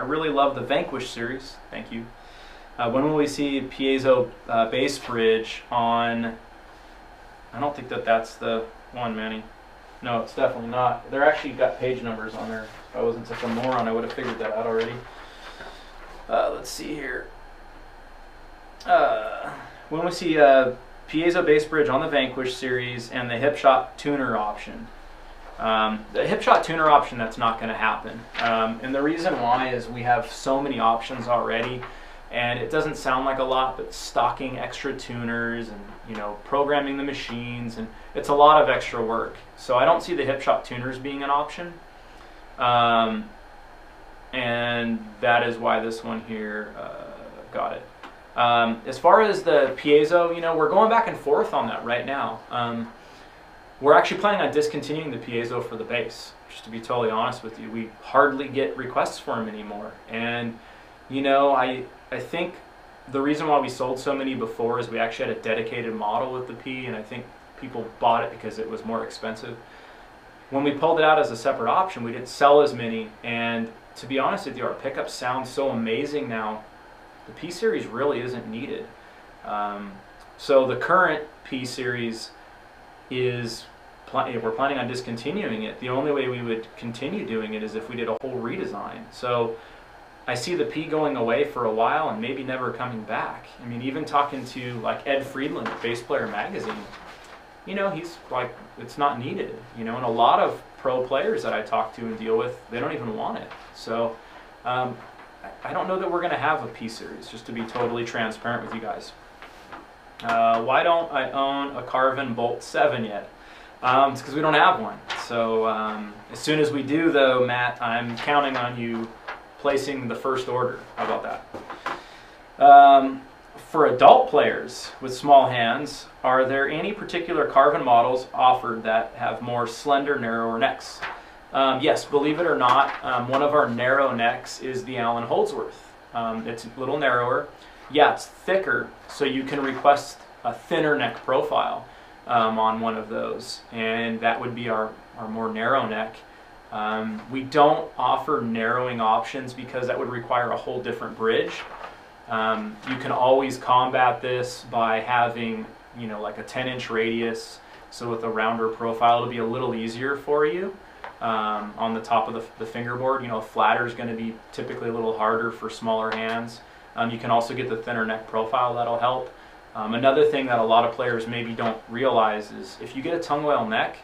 really love the Vanquish series. Thank you. When will we see piezo bass bridge on? I don't think that's the one, Manny. No, it's definitely not. They're actually got page numbers on there. If I wasn't such a moron, I would have figured that out already. Let's see here. When we see piezo bass bridge on the Vanquish series and the hip shot tuner option. The hip shot tuner option, that's not going to happen. And the reason why is we have so many options already, and it doesn't sound like a lot, but stocking extra tuners and, you know, programming the machines, and it's a lot of extra work. So I don't see the hip shot tuners being an option. And that is why this one here got it. As far as the piezo, you know, we're going back and forth on that right now. We're actually planning on discontinuing the piezo for the bass, just to be totally honest with you. We hardly get requests for them anymore. And, you know, I think the reason why we sold so many before is we actually had a dedicated model with the P, and I think people bought it because it was more expensive. When we pulled it out as a separate option, we didn't sell as many, and to be honest with you, our pickups sound so amazing now. The P series really isn't needed. So the current P series is, we're planning on discontinuing it. The only way we would continue doing it is if we did a whole redesign. So I see the P going away for a while and maybe never coming back. I mean, even talking to like Ed Friedland at Bass Player Magazine, you know, he's like, it's not needed, you know, and a lot of pro players that I talk to and deal with, they don't even want it. So I don't know that we're going to have a P series, just to be totally transparent with you guys. Why don't I own a Carvin Bolt 7 yet? It's because we don't have one. So as soon as we do, though, Matt, I'm counting on you placing the first order. How about that? For adult players with small hands, are there any particular Carvin models offered that have more slender, narrower necks? Yes, believe it or not, one of our narrow necks is the Allen Holdsworth. It's a little narrower. Yeah, it's thicker, so you can request a thinner neck profile on one of those, and that would be our more narrow neck. We don't offer narrowing options because that would require a whole different bridge. You can always combat this by having, you know, like a 10-inch radius, so with a rounder profile it'll be a little easier for you. On the top of the fingerboard, you know, a flatter is going to be typically a little harder for smaller hands. You can also get the thinner neck profile, that'll help. Another thing that a lot of players maybe don't realize is if you get a tongue whale neck,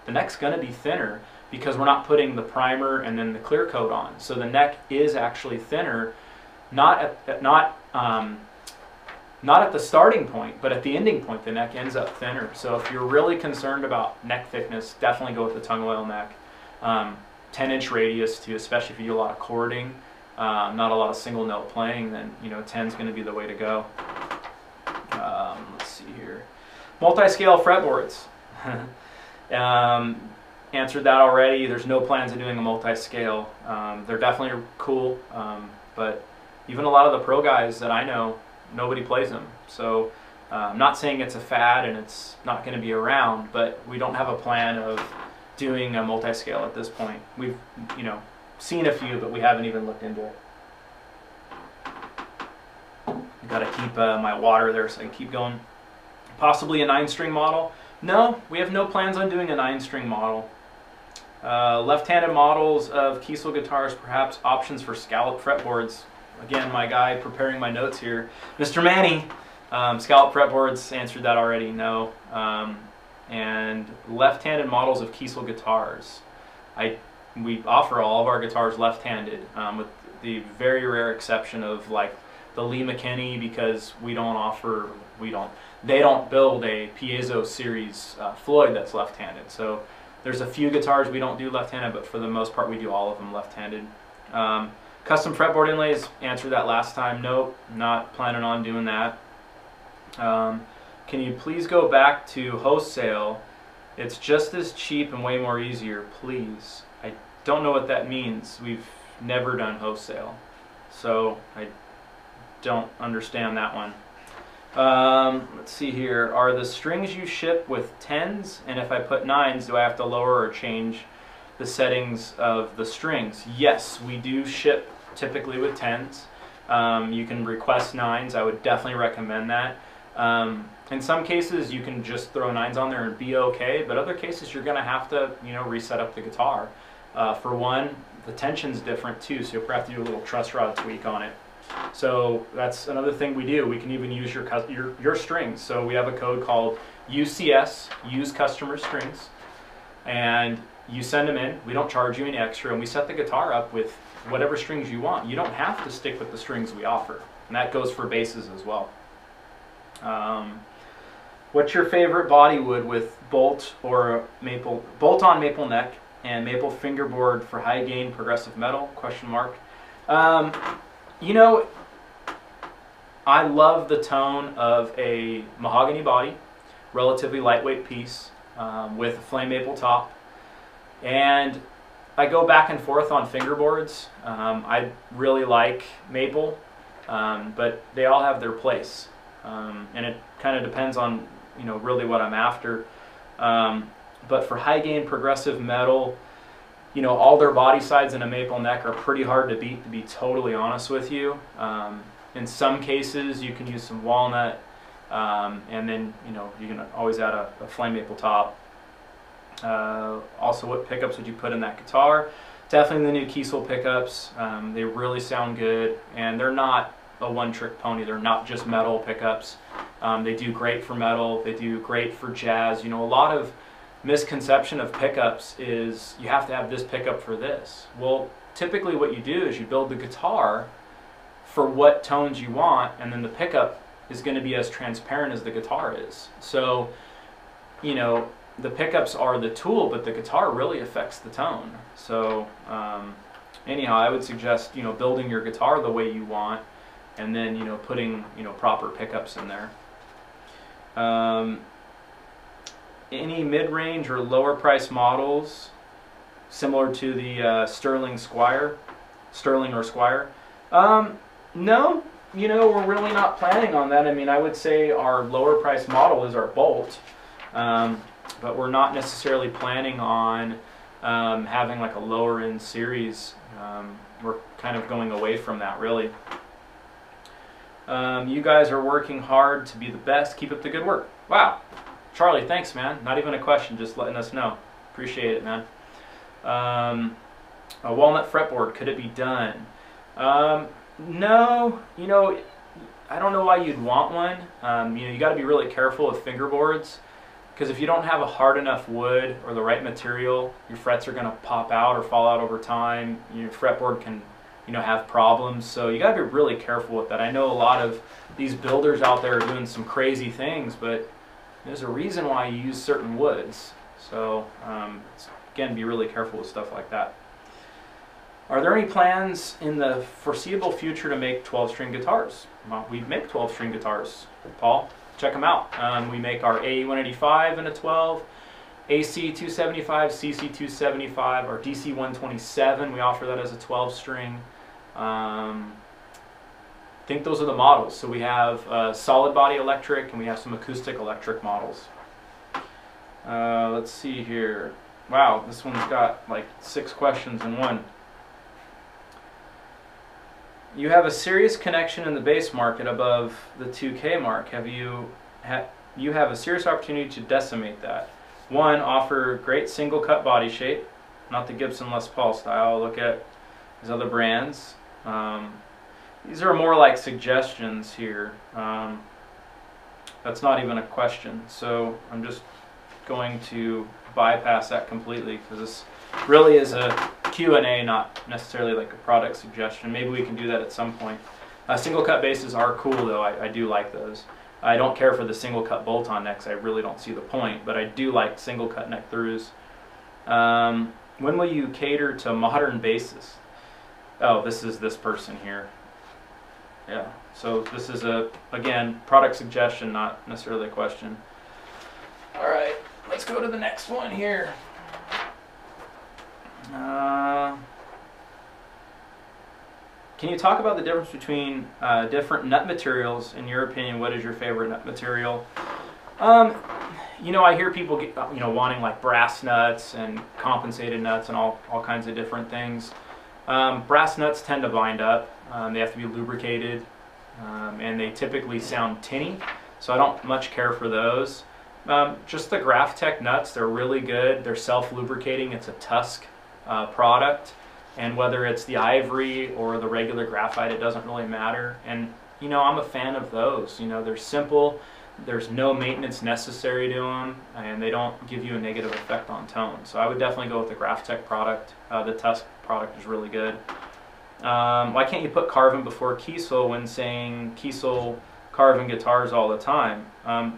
the neck's going to be thinner because we're not putting the primer and then the clear coat on. So the neck is actually thinner, not at the starting point, but at the ending point the neck ends up thinner. So if you're really concerned about neck thickness, definitely go with the tongue whale neck. 10-inch radius too, especially if you do a lot of chording, not a lot of single note playing, then, you know, 10 is going to be the way to go. Let's see here. Multi-scale fretboards. Answered that already. There's no plans of doing a multi-scale. They're definitely cool, but even a lot of the pro guys that I know, nobody plays them. So I'm not saying it's a fad and it's not going to be around, but we don't have a plan of doing a multi-scale at this point. We've, you know, seen a few, but we haven't even looked into it. I've got to keep my water there so I can keep going. Possibly a 9-string model? No, we have no plans on doing a 9-string model. Left-handed models of Kiesel guitars, perhaps options for scallop fretboards. Again, my guy preparing my notes here, Mr. Manny. Scallop fretboards, answered that already, no. And left-handed models of Kiesel guitars. We offer all of our guitars left-handed, with the very rare exception of like the Lee McKinney, because they don't build a piezo series Floyd that's left-handed. So there's a few guitars we don't do left-handed, but for the most part we do all of them left-handed. Custom fretboard inlays, answered that last time. Nope, not planning on doing that. Can you please go back to wholesale? It's just as cheap and way more easier, please. I don't know what that means. We've never done wholesale, so I don't understand that one. Let's see here. Are the strings you ship with 10s, and if I put 9s, do I have to lower or change the settings of the strings. Yes, we do ship typically with 10s. You can request 9s. I would definitely recommend that. In some cases, you can just throw 9s on there and be okay, but other cases, you're going to have to, reset up the guitar. For one, the tension's different too, so you'll probably have to do a little truss rod tweak on it. So that's another thing we do. We can even use your strings. So we have a code called UCS, Use Customer Strings, and you send them in. We don't charge you any extra, and we set the guitar up with whatever strings you want. You don't have to stick with the strings we offer, and that goes for basses as well. What's your favorite body wood with bolt or maple, bolt-on maple neck and maple fingerboard for high gain progressive metal? Question mark. I love the tone of a mahogany body, relatively lightweight piece with a flame maple top, and I go back and forth on fingerboards. I really like maple, but they all have their place, and it kind of depends on really what I'm after. But for high gain progressive metal, all their body sides in a maple neck are pretty hard to beat, to be totally honest with you. In some cases, you can use some walnut, and then you can always add a flame maple top. Also, what pickups would you put in that guitar? Definitely the new Kiesel pickups. They really sound good, and they're not a one-trick pony. They're not just metal pickups. They do great for metal. They do great for jazz. A lot of misconception of pickups is you have to have this pickup for this. Well, typically what you do is you build the guitar for what tones you want, and then the pickup is going to be as transparent as the guitar is. So, the pickups are the tool, but the guitar really affects the tone. So, anyhow, I would suggest, building your guitar the way you want, and then, putting, proper pickups in there. Any mid-range or lower price models similar to the Sterling or Squire? No, we're really not planning on that. I mean, I would say our lower price model is our Bolt, but we're not necessarily planning on having like a lower end series. We're kind of going away from that, really. You guys are working hard to be the best. Keep up the good work. Wow. Charlie, thanks, man. Not even a question, just letting us know. Appreciate it, man. A walnut fretboard, could it be done? No, I don't know why you'd want one. You got to be really careful with fingerboards, because if you don't have a hard enough wood or the right material, your frets are going to pop out or fall out over time. Your fretboard can, have problems. So you got to be really careful with that. I know a lot of these builders out there are doing some crazy things, but there's a reason why you use certain woods. So again, be really careful with stuff like that. Are there any plans in the foreseeable future to make 12-string guitars? Well, we make 12-string guitars, Paul. Check them out. We make our AE185 in a 12, AC275, CC275, our DC127. We offer that as a 12-string. I think those are the models. So we have solid body electric, and we have some acoustic electric models. Let's see here. Wow, this one's got like 6 questions in one. You have a serious connection in the bass market above the 2K mark. You have a serious opportunity to decimate that. One, offer great single cut body shape, not the Gibson Les Paul style. Look at these other brands. These are more like suggestions here. That's not even a question. So I'm just going to bypass that completely, because this really is a Q&A, not necessarily like a product suggestion. Maybe we can do that at some point. Single cut basses are cool though. I do like those. I don't care for the single cut bolt-on necks. I really don't see the point, but I do like single cut neck throughs. When will you cater to modern basses? Oh, this is this person here. Yeah, so this is again, product suggestion, not necessarily a question. All right, let's go to the next one here. Can you talk about the difference between different nut materials? In your opinion, what is your favorite nut material? you know, I hear people get, you know, wanting like brass nuts and compensated nuts and all kinds of different things. Brass nuts tend to bind up. They have to be lubricated, and they typically sound tinny, so I don't much care for those. Just the Graphtec nuts, they're really good. They're self-lubricating. It's a tusk product, and whether it's the ivory or the regular graphite, it doesn't really matter. And you know, I'm a fan of those. You know, they're simple. There's no maintenance necessary to them, and they don't give you a negative effect on tone. So I would definitely go with the Graphtec product. The Tusk product is really good. Why can't you put Carvin before Kiesel when saying Kiesel Carvin guitars all the time?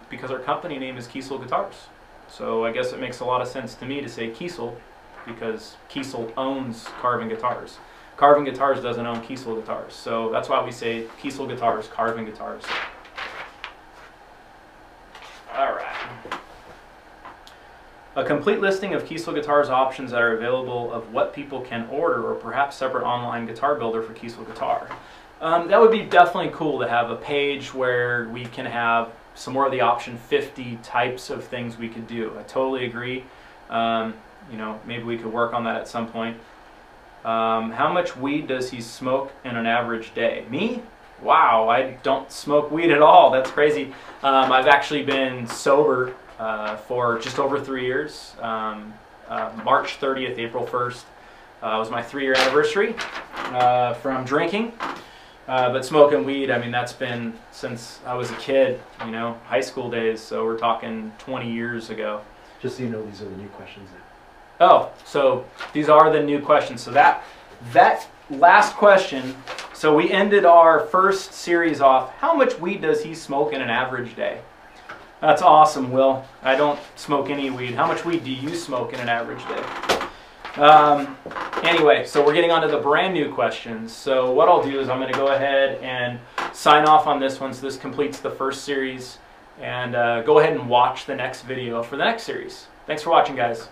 Because our company name is Kiesel Guitars. So I guess it makes a lot of sense to me to say Kiesel, because Kiesel owns Carvin Guitars. Carvin Guitars doesn't own Kiesel Guitars. So that's why we say Kiesel Guitars, Carvin Guitars. Alright. A complete listing of Kiesel Guitars options that are available of what people can order, or perhaps separate online guitar builder for Kiesel Guitar. That would be definitely cool to have a page where we can have some more of the option 50 types of things we could do. I totally agree. You know, maybe we could work on that at some point. How much weed does he smoke in an average day? Me? Wow, I don't smoke weed at all. That's crazy. I've actually been sober for just over 3 years. March 30th, April 1st was my 3-year anniversary from drinking. But smoking weed, I mean, that's been since I was a kid, you know, high school days. So we're talking 20 years ago. Just so you know, these are the new questions. Oh, so these are the new questions. So that last question, so we ended our first series off, how much weed does he smoke in an average day? That's awesome, Will. I don't smoke any weed. How much weed do you smoke in an average day? Anyway, so we're getting on to the brand new questions. So what I'll do is I'm going to go ahead and sign off on this one. So this completes the first series. And go ahead and watch the next video for the next series. Thanks for watching, guys.